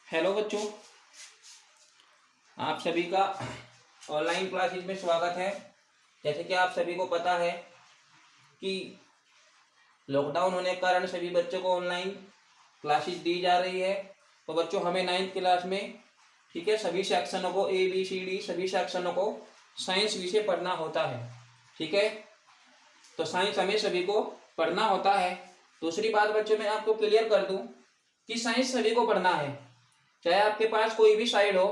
Hello बच्चों, आप सभी का ऑनलाइन क्लासेज में स्वागत है। जैसे कि आप सभी को पता है कि लॉकडाउन होने के कारण सभी बच्चों को ऑनलाइन क्लासेज दी जा रही है। तो बच्चों, हमें 9th क्लास में, ठीक है, सभी सेक्शनों को ABCD सभी सेक्शनों को साइंस विषय पढ़ना होता है। ठीक है, तो साइंस हमें सभी को पढ़ना होता है। दूसरी बात बच्चों, मैं आपको क्लियर कर दूं कि साइंस सभी को पढ़ना है, चाहे आपके पास कोई भी साइड हो।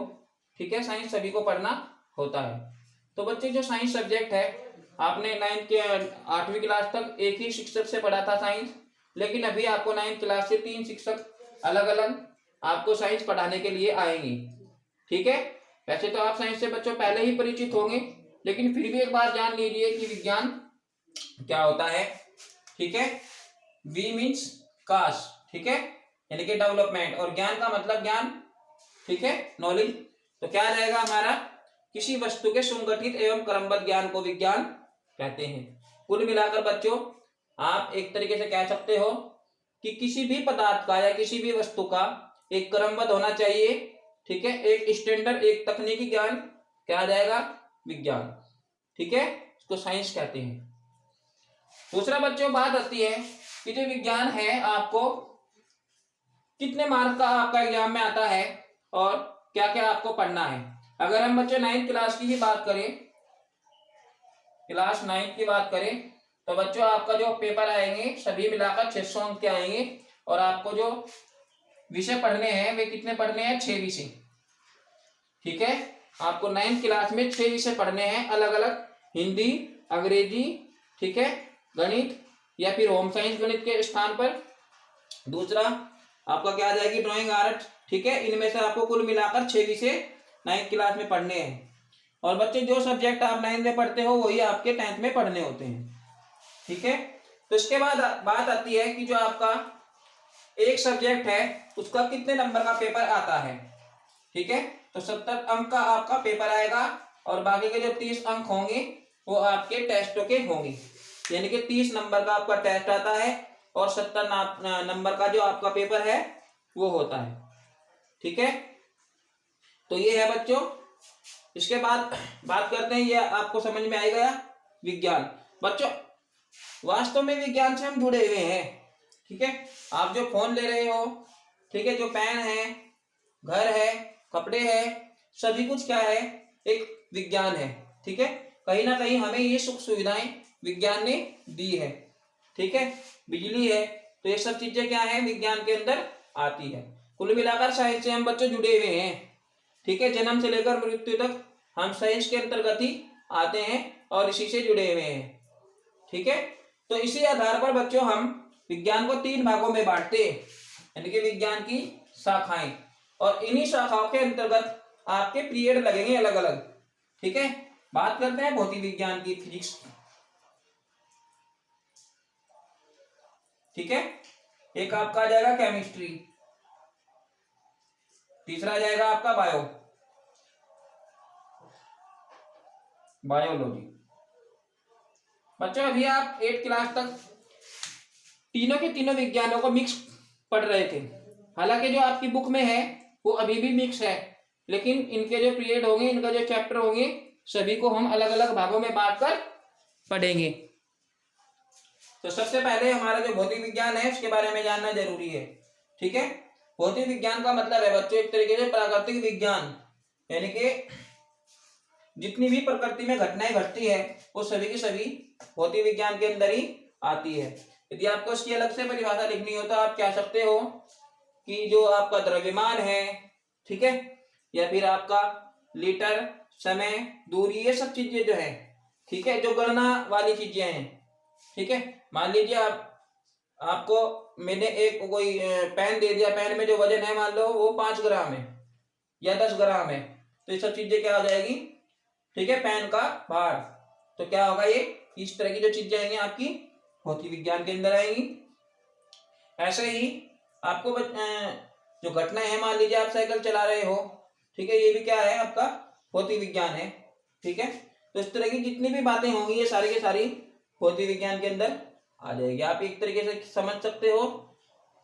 ठीक है, साइंस सभी को पढ़ना होता है। तो बच्चे, जो साइंस सब्जेक्ट है, आपने 9th के 8वीं क्लास तक एक ही शिक्षक से पढ़ा था साइंस, लेकिन अभी आपको 9th क्लास से 3 शिक्षक अलग अलग आपको साइंस पढ़ाने के लिए आएंगे। ठीक है, वैसे तो आप साइंस से बच्चों पहले ही परिचित होंगे, लेकिन फिर भी एक बार जान लीजिए कि विज्ञान क्या होता है। ठीक है, वी मीन्स काश, ठीक है, यानी कि डेवलपमेंट, और ज्ञान का मतलब ज्ञान, ठीक है, नॉलेज। तो क्या रहेगा हमारा, किसी वस्तु के संगठित एवं क्रमबद्ध ज्ञान को विज्ञान कहते हैं। कुल मिलाकर बच्चों, आप एक तरीके से कह सकते हो कि किसी भी पदार्थ का या किसी भी वस्तु का एक क्रमबद्ध होना चाहिए। ठीक है, एक स्टैंडर्ड, एक तकनीकी ज्ञान क्या आ जाएगा, विज्ञान। ठीक है, इसको साइंस कहते हैं। दूसरा बच्चों, बात आती है कि जो विज्ञान है, आपको कितने मार्क का आपका एग्जाम में आता है और क्या क्या आपको पढ़ना है। अगर हम बच्चों 9th क्लास की ही बात करें, क्लास 9th की बात करें, तो बच्चों आपका जो पेपर आएंगे सभी मिलाकर 600 अंक के आएंगे, और आपको जो विषय पढ़ने हैं वे कितने पढ़ने हैं, 6 विषय। ठीक है, आपको 9th क्लास में 6 विषय पढ़ने हैं अलग अलग, हिंदी, अंग्रेजी, ठीक है, गणित या फिर होम साइंस गणित के स्थान पर दूसरा आपका क्या आ जाएगी, ड्राइंग आर्ट। ठीक है, इनमें से आपको कुल मिलाकर 6 विषय 9th क्लास में पढ़ने हैं। और बच्चे, जो सब्जेक्ट आप 9th में पढ़ते हो वही आपके 10th में पढ़ने होते हैं। ठीक है, तो इसके बाद बात आती है कि जो आपका एक सब्जेक्ट है उसका कितने नंबर का पेपर आता है। ठीक है, तो 70 अंक का आपका पेपर आएगा, और बाकी के जो 30 अंक होंगे वो आपके टेस्टों के होंगे, यानी कि 30 नंबर का आपका टेस्ट आता है और 70 नंबर का जो आपका पेपर है वो होता है। ठीक है, तो ये है बच्चों। इसके बाद बात करते हैं, ये आपको समझ में आएगा विज्ञान। बच्चों, वास्तव में विज्ञान से हम जुड़े हुए हैं। ठीक है, आप जो फोन ले रहे हो, ठीक है, जो पेन है, घर है, कपड़े है, सभी कुछ क्या है, एक विज्ञान है। ठीक है, कहीं ना कहीं हमें ये सुख सुविधाएं विज्ञान ने दी है। ठीक है, बिजली है, तो ये सब चीजें क्या है, विज्ञान के अंदर आती है। कुल मिलाकर साइंस से हम बच्चों जुड़े हुए हैं। ठीक है, जन्म से लेकर मृत्यु तक हम साइंस के अंतर्गत ही आते हैं और इसी से जुड़े हुए हैं। ठीक है, तो इसी आधार पर बच्चों हम विज्ञान को 3 भागों में बांटते हैं, यानी कि विज्ञान की शाखाएं, और इन्हीं शाखाओं के अंतर्गत आपके पीरियड लगेंगे अलग अलग। ठीक है, बात करते हैं भौतिक विज्ञान की, फिजिक्स की। ठीक है, एक आपका आ जाएगा केमिस्ट्री, तीसरा आ जाएगा आपका बायोलॉजी। बच्चों, अभी आप 8th क्लास तक तीनों के तीनों विज्ञानों को मिक्स पढ़ रहे थे। हालांकि जो आपकी बुक में है वो अभी भी मिक्स है, लेकिन इनके जो पीरियड होंगे, इनका जो चैप्टर होंगे, सभी को हम अलग अलग भागों में बांटकर पढ़ेंगे। तो सबसे पहले हमारा जो भौतिक विज्ञान है उसके बारे में जानना जरूरी है। ठीक है, भौतिक विज्ञान का मतलब है बच्चों एक तरीके से प्राकृतिक विज्ञान, यानी कि जितनी भी प्रकृति में घटनाएं घटती है वो सभी की सभी भौतिक विज्ञान के अंदर ही आती है। यदि आपको इसकी अलग से परिभाषा लिखनी हो तो आप कह सकते हो कि जो आपका द्रव्यमान है, ठीक है, या फिर आपका लीटर, समय, दूरी, ये सब चीजें जो है, ठीक है, जो गणना वाली चीजें हैं। ठीक है, मान लीजिए आपको मैंने एक कोई पेन दे दिया, पेन में जो वजन है मान लो वो 5 ग्राम है या 10 ग्राम है, तो ये सब चीजें क्या हो जाएगी, ठीक है, पेन का भार। तो क्या होगा, ये इस तरह की जो चीजें आएंगी आपकी भौतिक विज्ञान के अंदर आएंगी। ऐसे ही आपको जो घटनाएं है, मान लीजिए आप साइकिल चला रहे हो, ठीक है, ये भी क्या है, आपका भौतिक विज्ञान है। ठीक है, तो इस तरह की जितनी भी बातें होंगी ये सारी की सारी भौतिक विज्ञान के अंदर आ जाएगी। आप एक तरीके से समझ सकते हो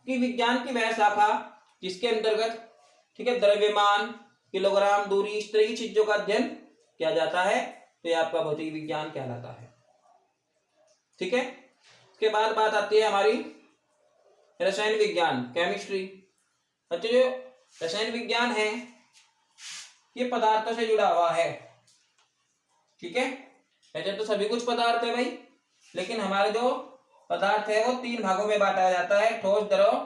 कि विज्ञान की वह शाखा जिसके अंतर्गत ठीक है, द्रव्यमान, किलोग्राम, दूरी, इस तरह की चीजों का अध्ययन किया जाता है, तो ये आपका भौतिक विज्ञान कहलाता है। ठीक है, उसके बाद बात आती है हमारी रसायन विज्ञान, केमिस्ट्री। बच्चों जो रसायन विज्ञान है ये पदार्थों से जुड़ा हुआ है। ठीक है, ऐसे तो सभी कुछ पदार्थ है भाई, लेकिन हमारे जो पदार्थ है वो 3 भागों में बांटा जाता है, ठोस, द्रव,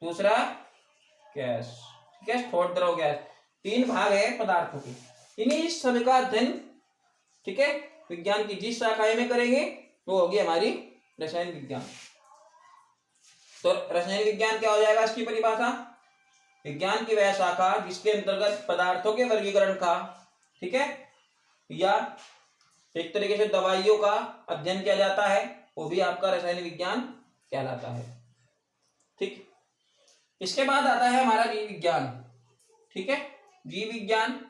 दूसरा गैस। ठीक है, ठोस, द्रव, गैस, 3 भाग है पदार्थों के। इन्हीं सभी का अध्ययन, ठीक है, विज्ञान की जिस शाखाएं में करेंगे वो होगी हमारी रसायन विज्ञान। तो रसायन विज्ञान क्या हो जाएगा, इसकी परिभाषा, विज्ञान की वह शाखा जिसके अंतर्गत पदार्थों के वर्गीकरण का, ठीक है, या एक तरीके से दवाइयों का अध्ययन किया जाता है, वो भी आपका रसायन विज्ञान कहलाता है। ठीक, इसके बाद आता है हमारा जीव विज्ञान। ठीक है, जीव विज्ञान,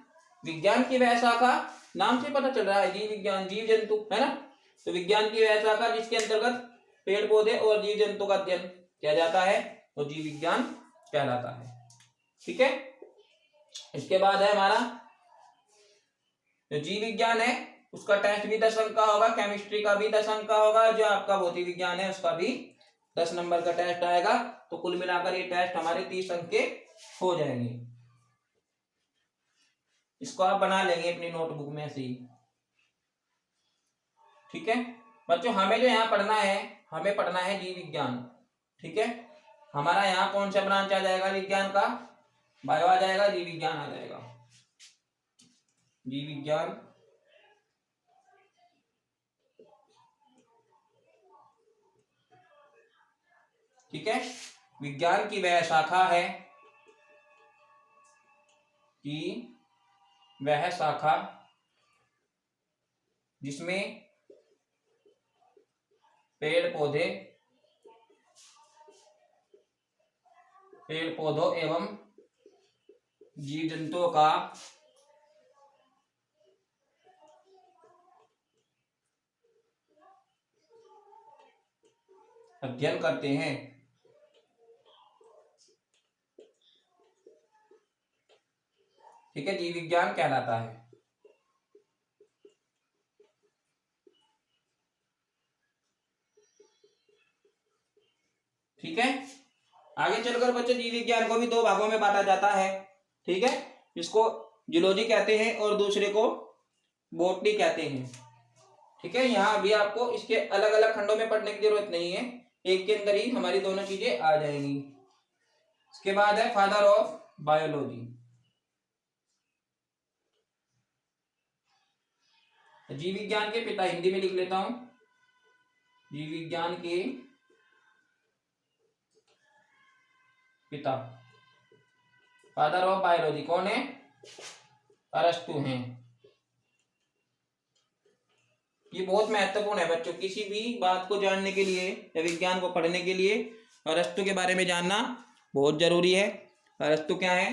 विज्ञान की वह शाखा, नाम से पता चल रहा है जीव विज्ञान, जीव जंतु है ना, तो विज्ञान की वह शाखा जिसके अंतर्गत पेड़ पौधे और जीव जंतु का अध्ययन किया जाता है, वो जीव विज्ञान कहलाता है। ठीक है, इसके बाद है हमारा जो जीव विज्ञान है उसका टेस्ट भी 10 अंक का होगा, केमिस्ट्री का भी 10 अंक का होगा, जो आपका भौतिक विज्ञान है उसका भी 10 नंबर का टेस्ट आएगा। तो कुल मिलाकर ये टेस्ट हमारे 30 अंक के हो जाएंगे। इसको आप बना लेंगे अपनी नोटबुक में से ही। ठीक है बच्चों, हमें जो यहाँ पढ़ना है, हमें पढ़ना है जीव विज्ञान। ठीक है, हमारा यहाँ कौन सा ब्रांच आ जाएगा विज्ञान का, बायो आ जाएगा, जीव विज्ञान आ जाएगा, जीव विज्ञान। ठीक है, विज्ञान की वह शाखा है कि वह शाखा जिसमें पेड़ पौधों एवं जीव जंतुओं का अध्ययन करते हैं। ठीक है, जीव विज्ञान कहलाता है। ठीक है, आगे चलकर बच्चों जीव विज्ञान को भी 2 भागों में बांटा जाता है। ठीक है, इसको जूलॉजी कहते हैं और दूसरे को बॉटनी कहते हैं। ठीक है, यहाँ अभी आपको इसके अलग अलग खंडों में पढ़ने की जरूरत नहीं है, एक के अंदर ही हमारी दोनों चीजें आ जाएंगी। इसके बाद है फादर ऑफ बायोलॉजी। जीव विज्ञान के पिता, हिंदी में लिख लेता हूं, जीव विज्ञान के पिता, फादर ऑफ बायोलॉजी कौन है, अरस्तु हैं। ये बहुत महत्वपूर्ण है बच्चों, किसी भी बात को जानने के लिए या विज्ञान को पढ़ने के लिए अरस्तु के बारे में जानना बहुत जरूरी है। अरस्तु क्या है,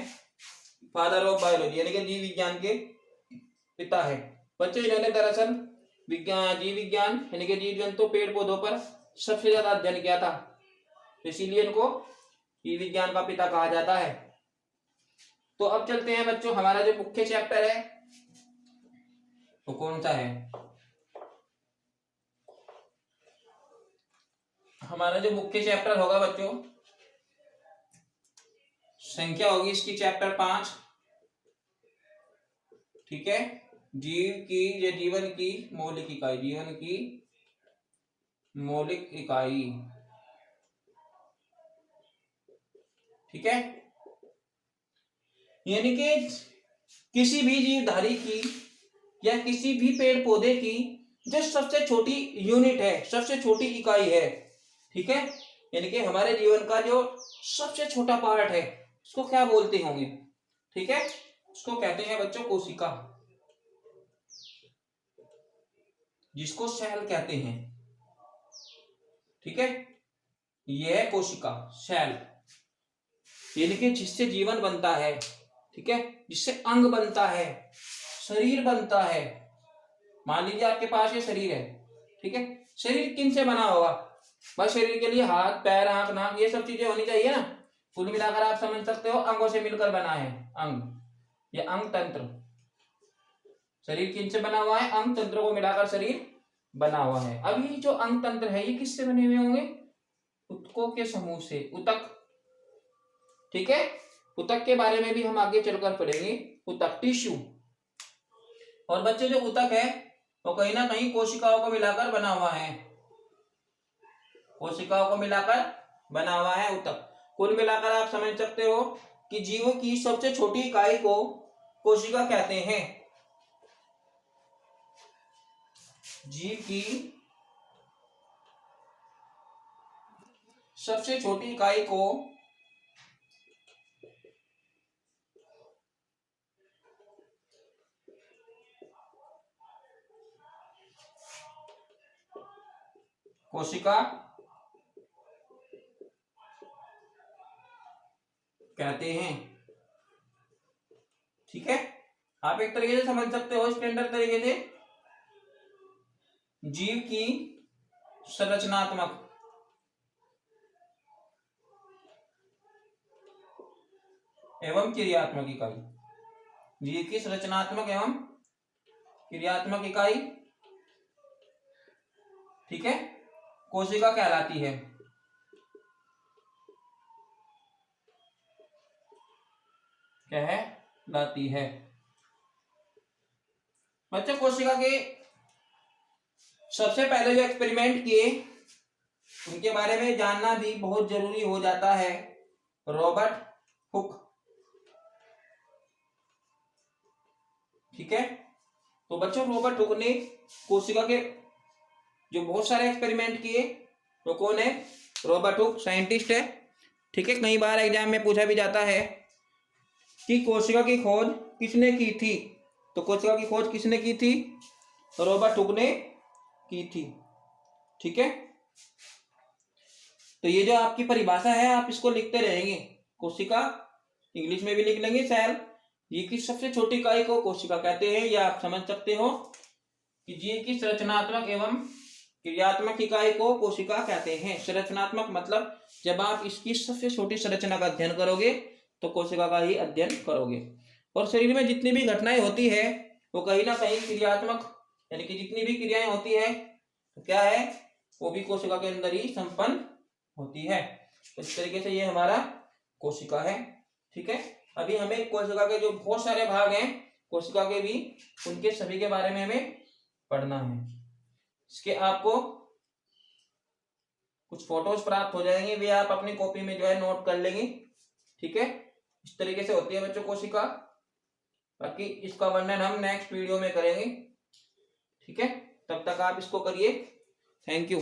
फादर ऑफ बायोलॉजी यानी कि जीव विज्ञान के पिता है। बच्चों इन्होंने दरअसल जीव विज्ञान यानी कि जीव जंतु पेड़ पौधों पर सबसे ज्यादा अध्ययन किया था, इसीलिए इनको जीव विज्ञान का पिता कहा जाता है। तो अब चलते हैं बच्चों, हमारा जो मुख्य चैप्टर है वो कौन सा है, हमारा जो मुख्य चैप्टर होगा बच्चों, संख्या होगी इसकी चैप्टर 5। ठीक है, जीव की या जीवन की मौलिक इकाई, जीवन की मौलिक इकाई। ठीक है, यानी कि किसी भी जीवधारी की या किसी भी पेड़ पौधे की जो सबसे छोटी यूनिट है, सबसे छोटी इकाई है। ठीक है, यानी कि हमारे जीवन का जो सबसे छोटा पार्ट है उसको क्या बोलते होंगे। ठीक है, उसको कहते हैं बच्चों कोशिका, जिसको सेल कहते हैं। ठीक है, यह है कोशिका, सेल, यानी कि जिससे जीवन बनता है। ठीक है, जिससे अंग बनता है, शरीर बनता है। मान लीजिए आपके पास ये शरीर है, ठीक है, शरीर किन से बना होगा, बस शरीर के लिए हाथ पैर आंख नाक ये सब चीजें होनी चाहिए ना, कुल मिलाकर आप समझ सकते हो अंगों से मिलकर बना है अंग, ये अंग तंत्र। शरीर किन से बना हुआ है? अंग तंत्र को मिलाकर शरीर बना हुआ है। अब ये जो अंग तंत्र है ये किससे बने हुए होंगे? ऊतकों के समूह से, ऊतक। ठीक है, ऊतक के बारे में भी हम आगे चलकर पढ़ेंगे। ऊतक, टिश्यू। और बच्चे जो ऊतक है वो कहीं ना कहीं कोशिकाओं को मिलाकर बना हुआ है, कोशिकाओं को मिलाकर बना हुआ है ऊतक। कुल मिलाकर आप समझ सकते हो कि जीवों की सबसे छोटी इकाई को कोशिका कहते हैं। जीव की सबसे छोटी इकाई को कोशिका कहते हैं। ठीक है, आप एक तरीके से समझ सकते हो स्टैंडर्ड तरीके से, जीव की संरचनात्मक एवं क्रियात्मक इकाई, जीव की संरचनात्मक एवं क्रियात्मक इकाई, ठीक है, कोशिका कहलाती है। कहलाती है। बच्चों, कोशिका के सबसे पहले जो एक्सपेरिमेंट किए उनके बारे में जानना भी बहुत जरूरी हो जाता है। Robert Hooke. ठीक है, तो बच्चों रॉबर्ट हुक ने कोशिका के जो बहुत सारे एक्सपेरिमेंट किए, तो कौन है? रॉबर्ट हुक, साइंटिस्ट है। ठीक है, कई बार एग्जाम में पूछा भी जाता है कि कोशिका की खोज किसने की थी? तो कोशिका की खोज किसने की थी? रॉबर्ट हुक ने की थी। ठीक है, तो ये जो आपकी परिभाषा है आप इसको लिखते रहेंगे। कोशिका इंग्लिश में भी लिख लेंगे सेल, जीव की सबसे छोटी इकाई को कोशिका कहते हैं। या आप समझ सकते हो कि जीव की संरचनात्मक एवं क्रियात्मक इकाई को कोशिका कहते हैं। संरचनात्मक मतलब जब आप इसकी सबसे छोटी संरचना का अध्ययन करोगे तो कोशिका का ही अध्ययन करोगे। और शरीर में जितनी भी घटनाएं होती है वो कहीं ना कहीं क्रियात्मक, यानी कि जितनी भी क्रियाएं होती है तो क्या है, वो भी कोशिका के अंदर ही संपन्न होती है। तो इस तरीके से ये हमारा कोशिका है। ठीक है, अभी हमें कोशिका के जो बहुत सारे भाग हैं कोशिका के भी, उनके सभी के बारे में हमें पढ़ना है। इसके आपको कुछ फोटोज प्राप्त हो जाएंगे, वे आप अपनी कॉपी में जो है नोट कर लेंगे। ठीक है, इस तरीके से होती है बच्चों कोशिका। बाकी इसका वर्णन हम नेक्स्ट वीडियो में करेंगे। ठीक है, तब तक आप इसको करिए। Thank you.